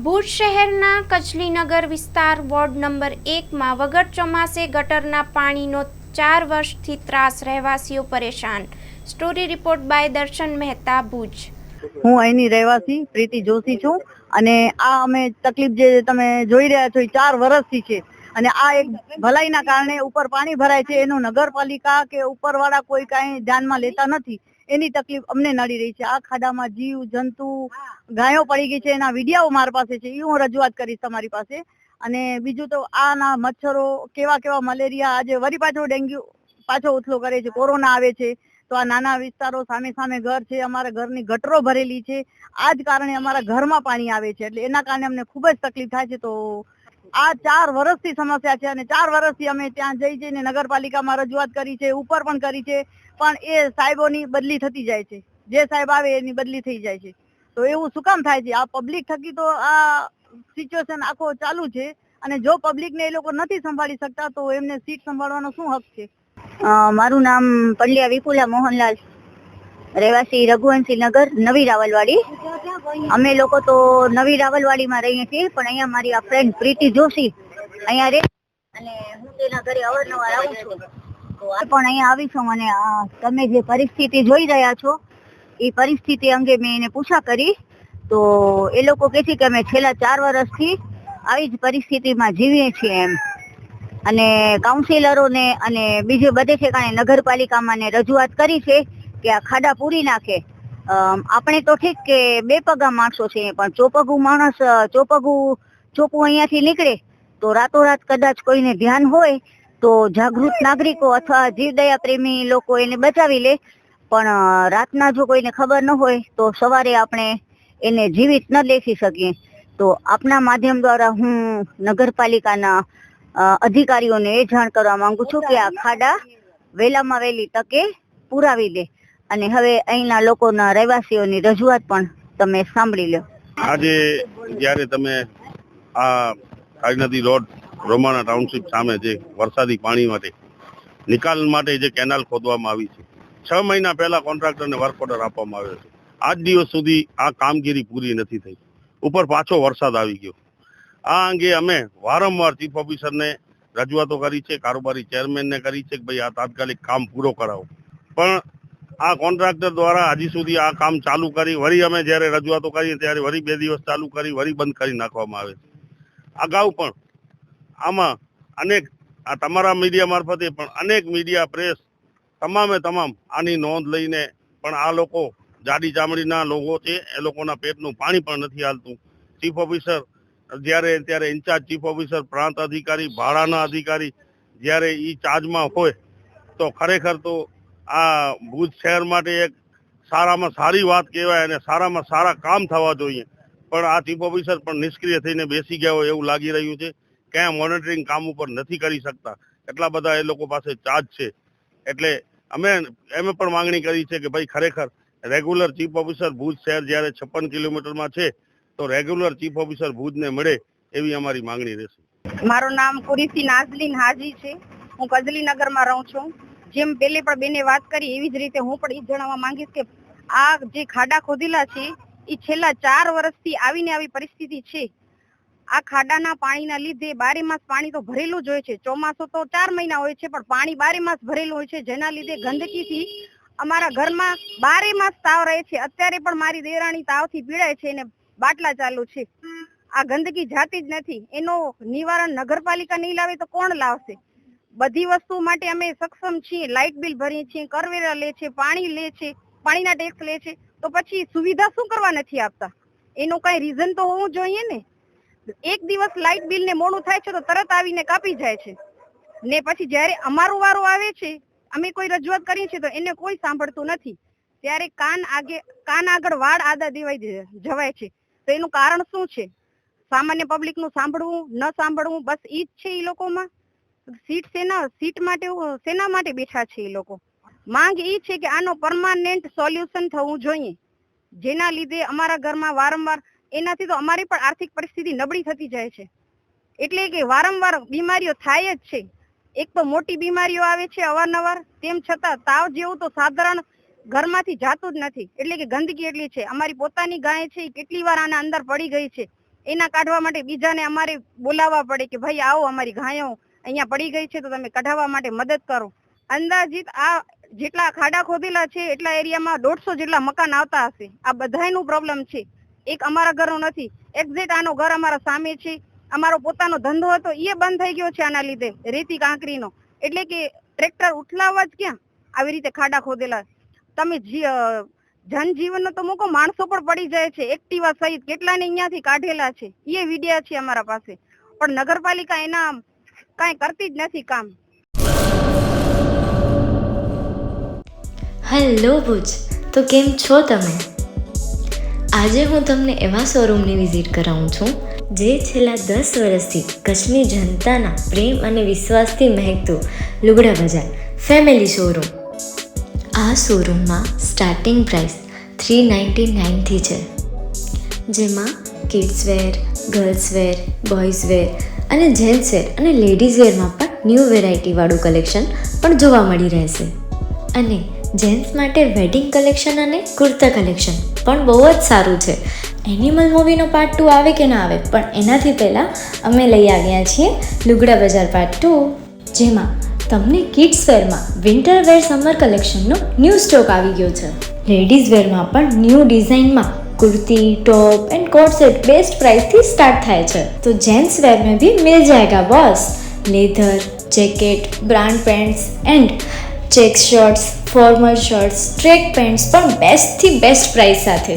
ભુજ શહેરના કચલીનગર વિસ્તાર ward number 1માં વગર ચોમાસે ગટરના પાણીનો 4 વર્ષથી ત્રાસ, રહેવાસીઓ પરેશાન। સ્ટોરી રિપોર્ટ બાય દર્શન મહેતા, ભુજ। હું અહીંની રહેવાસી પ્રીતિ જોશી છું અને આ અમે તકલીફ જે તમે જોઈ રહ્યા છો એ 4 વર્ષથી છે અને આ એક ભલાઈના કારણે ઉપર પાણી ભરાય છે એનું નગરપાલિકા કે ઉપરવાળા કોઈ કાંઈ ધ્યાનમાં લેતા નથી। એની તકલીફ અમને નડી રહી છે। આ ખાડામાં જીવ જંતુ ગાયો પડી ગઈ છે, એના વિડીયો મારી પાસે છે, એ હું રજૂઆત કરીશ તમારી પાસે। અને બીજું તો આના મચ્છરો કેવા મલેરિયા, આજે વળી પાછો ડેન્ગ્યુ પાછો ઉથલો કરે છે, કોરોના આવે છે। તો આ નાના વિસ્તારો સામે ઘર છે, અમારા ઘરની ગટરો ભરેલી છે, આ જ કારણે અમારા ઘરમાં પાણી આવે છે, એટલે એના કારણે અમને ખૂબ જ તકલીફ થાય છે। તો આ 4 વર્ષથી સમસ્યા છે અને 4 વર્ષથી અમે ત્યાં જઈને નગરપાલિકામાં રજૂઆત કરી છે, ઉપર પણ કરી છે, પણ એ સાહેબોની બદલી થતી જાય છે, જે સાહેબ આવે એની બદલી થઈ જાય છે। તો એવું શું કામ થાય છે? આ પબ્લિક થકી તો આ સિચ્યુએશન આખો ચાલુ છે અને જો પબ્લિકને એ લોકો નથી સંભાળી શકતા તો એમને સીટ સંભાળવાનો શું હક છે? મારું નામ પંડ્યા વિપુલા મોહનલાલ, રહેવાસી રઘુવંશી નગર, નવી રાવલવાડી। અમે લોકો તો નવી રાવલવાડીમાં રહીએ છીએ, પણ અહીંયા મારી આ ફ્રેન્ડ પ્રીતિ જોશી અહીંયા રહે અને હું તેના ઘરે અવારનવાર આવું છું। તો આ પણ અહીંયા આવી છું અને તમે જે પરિસ્થિતિ જોઈ રહ્યા છો એ પરિસ્થિતિ અંગે મેં એને પૂછા કરી તો એ લોકો કહે છે કે અમે છેલ્લા 4 વર્ષથી આવી જ પરિસ્થિતિમાં જીવીએ છીએ એમ। અને કાઉન્સિલરોને અને બીજે બધે ઠેકાણે નગરપાલિકામાં રજૂઆત કરી છે કે આ ખાડા પૂરી નાખે। આપણે તો ઠીક કે 2 પગા માણસો છે, પણ ચોપગું માણસ ચોપું અહીંયાથી નીકળે તો રાતોરાત કદાચ કોઈને ધ્યાન હોય તો જાગૃત નાગરિકો અથવા જીવદયા પ્રેમી લોકો એને બચાવી લે, પણ રાતના જો કોઈને ખબર ન હોય તો સવારે આપણે એને જીવિત ન દેખી શકીએ। તો આપના માધ્યમ દ્વારા હું નગરપાલિકાના અધિકારીઓને એ જાણ કરવા માંગુ છું કે આ ખાડા વહેલામાં વહેલી તકે પુરાવી દે અને હવે અહીંના લોકોના રહેવાસીઓની રજૂઆત પણ તમે સાંભળી લો। આજે જ્યારે તમે આ કાળીનદી રોડ રોમાણા ટાઉનશીપ સામે જે વરસાદી પાણી માટે નિકાલ માટે જે કેનાલ ખોદવામાં આવી છે, 6 મહિના પહેલા કોન્ટ્રાક્ટરને વર્ક ઓર્ડર આપવામાં આવ્યો છે। આજ દિવસ સુધી આ કામગીરી પૂરી નથી થઈ, ઉપર પાછો વરસાદ આવી ગયો। આ અંગે અમે વારંવાર ચીફ ઓફિસરને રજૂઆતો કરી છે, કારોબારી ચેરમેનને કરી છે કે ભાઈ આ તાત્કાલિક કામ પૂરો કરાવો, પણ આ કોન્ટ્રાક્ટર દ્વારા હજી સુધી આ કામ ચાલુ કરી વળી અમે જ્યારે રજૂઆતો કરીએ ત્યારે વળી 2 દિવસ ચાલુ કરી વળી બંધ કરી નાખવામાં આવે છે। અગાઉ પણ આમાં અનેક આ તમારા મીડિયા મારફતે પણ અનેક મીડિયા પ્રેસ તમામે તમામ આની નોંધ લઈને પણ આ લોકો જાડી ચામડીના લોકો છે, એ લોકોના પેટનું પાણી પણ નથી હાલતું। ચીફ ઓફિસર ત્યારે ઇન્ચાર્જ ચીફ ઓફિસર, પ્રાંત અધિકારી, ભાડાના અધિકારી જ્યારે એ ચાર્જમાં હોય તો ખરેખર તો આ ભુજ શહેર માટે એક સારામાં સારી વાત કહેવાય અને સારામાં સારા કામ થવા જોઈએ, પણ આ ચીફ ઓફિસર પણ નિષ્ક્રિય થઈને બેસી ગયા હોય એવું લાગી રહ્યું છે। ક્યાં મોનિટરિંગ કામ ઉપર નથી કરી શકતા, એટલા બધા એ લોકો પાસે ચાર્જ છે। એટલે અમે પણ માંગણી કરી છે કે ભાઈ ખરેખર રેગ્યુલર ચીફ ઓફિસર ભુજ શહેર જ્યારે 56 કિલોમીટરમાં છે તો રેગ્યુલર ચીફ ઓફિસર ભુજને મળે એવી અમારી માંગણી રહેશે। મારું નામ કુરેશી નાઝલીન હાજી છે, હું કચલીનગરમાં રહું છું। જેમ પેલે પણ બેને વાત કરી એવી જ રીતે હું પણ એ જણાવવા માંગીશ કે આ જે ખાડા ખોદેલા છે એ છેલ્લા 4 વર્ષથી આવીને આવી પરિસ્થિતિ છે। આ ખાડાના પાણીના લીધે 12 માસ પાણી તો ભરેલું જ હોય છે, ચોમાસું તો 4 મહિના હોય છે, પણ પાણી 12 માસ ભરેલું હોય છે, જેના લીધે ગંદકીથી અમારા ઘરમાં 12 માસ તાવ રહે છે। અત્યારે પણ મારી દેરાણી તાવથી પીડાય છે અને બાટલા ચાલુ છે। આ ગંદકી જાતી જ નથી, એનો નિવારણ નગરપાલિકા નહીં લાવે તો કોણ લાવશે? બધી વસ્તુ માટે અમે સક્ષમ છીએ, લાઇટ બિલ ભરીએ છીએ, કરવેરા લે છે, પાણી લે છે, પાણીના ટેક્સ લે છે, તો પછી સુવિધા શું કરવા નથી આપતા? એનું કઈ રીઝન તો હોવું જોઈએ ને। એક દિવસ લાઇટ બિલ ને મોડું થાય છે તો તરત આવીને કાપી જાય છે ને પછી જયારે અમારો વારો આવે છે, અમે કોઈ રજૂઆત કરીએ છીએ તો એને કોઈ સાંભળતું નથી, ત્યારે કાન આગળ વાળ આદા દેવાઈ જવાય છે। તો એનું કારણ શું છે? સામાન્ય પબ્લિક નું સાંભળવું ન સાંભળવું, બસ ઈ જ છે એ લોકોમાં। સીટ માટે સેના માટે બેઠા છે એ લોકો? માંગ ઈ છે કે આનો પરમાનન્ટ સોલ્યુશન થવું જોઈએ, જેના લીધે અમારા ઘરમાં વારંવાર એનાથી તો અમારી પણ આર્થિક પરિસ્થિતિ નબળી થતી જાય છે, એટલે કે વારંવાર બીમારીઓ થાય જ છે। એક તો મોટી બીમારીઓ આવે છે અવારનવાર, તેમ છતાં તાવ જેવું તો સાધારણ ઘરમાંથી જાતું જ નથી, એટલે કે ગંદકી એટલી છે। અમારી પોતાની ગાય છે એ કેટલી વાર આના અંદર પડી ગઈ છે, એના કાઢવા માટે બીજાને અમારે બોલાવવા પડે કે ભાઈ આવો, અમારી ગાયો અહીંયા પડી ગઈ છે તો તમે કઢાવવા માટે મદદ કરો. અંદાજિત આ જેટલા ખાડા ખોદેલા છે એટલા એરિયામાં 150 જેટલા મકાન આવતા હશે. આ બધાયનું પ્રોબ્લેમ છે, એક અમારા ઘરનો નથી. એક્ઝેક્ટ આનો ઘર અમારા સામે છે. અમારો પોતાનો ધંધો હતો એ બંધ થઈ ગયો છે આના લીધે, રેતી કાંકરીનો. એટલે કે ટ્રેક્ટર ઉઠલાવવા જ ક્યાં, આવી રીતે ખાડા ખોદેલા. તમે જનજીવનનો તો મૂકો, માણસો પણ પડી જાય છે. એક્ટિવા સહિત કેટલાને અહીંયાથી કાઢેલા છે, એ વિડિયા છે અમારા પાસે. પણ નગરપાલિકા એના કાંઈ કરતી જ નથી કામ. હેલો ભુજ, તો કેમ છો તમે? આજે હું તમને એવા શોરૂમની વિઝિટ કરાવું છું જે છેલ્લા 10 વર્ષથી કચ્છની જનતાના પ્રેમ અને વિશ્વાસથી મહેકતું લુગડા બજાર ફેમિલી શોરૂમ. આ શોરૂમમાં સ્ટાર્ટિંગ પ્રાઇસ 399થી છે, જેમાં kids wear, girls wear, boys wear અને જેન્ટ્સ વેર અને લેડીઝ વેરમાં પણ ન્યૂ વેરાયટીવાળું કલેક્શન પણ જોવા મળી રહેશે. અને જેન્ટ્સ માટે વેડિંગ કલેક્શન અને કુર્તા કલેક્શન પણ બહુ જ સારું છે. એનિમલ મૂવીનો પાર્ટ 2 આવે કે ના આવે, પણ એનાથી પહેલાં અમે લઈ આવ્યા છીએ લુગડા બજાર પાર્ટ 2, જેમાં તમને કિડ્સ વેરમાં વિન્ટર વેર સમર કલેક્શનનો ન્યૂ સ્ટોક આવી ગયો છે. લેડીઝ વેરમાં પણ ન્યૂ ડિઝાઇનમાં kurti, top and coat set best price थी स्टार्ट थाय छे. तो जेंट्स वेर में भी मिल जाएगा boss. Leather, jacket, brand pants and check shirts, formal shirts, track pants पर बेस्ट थी बेस्ट प्राइस साथे.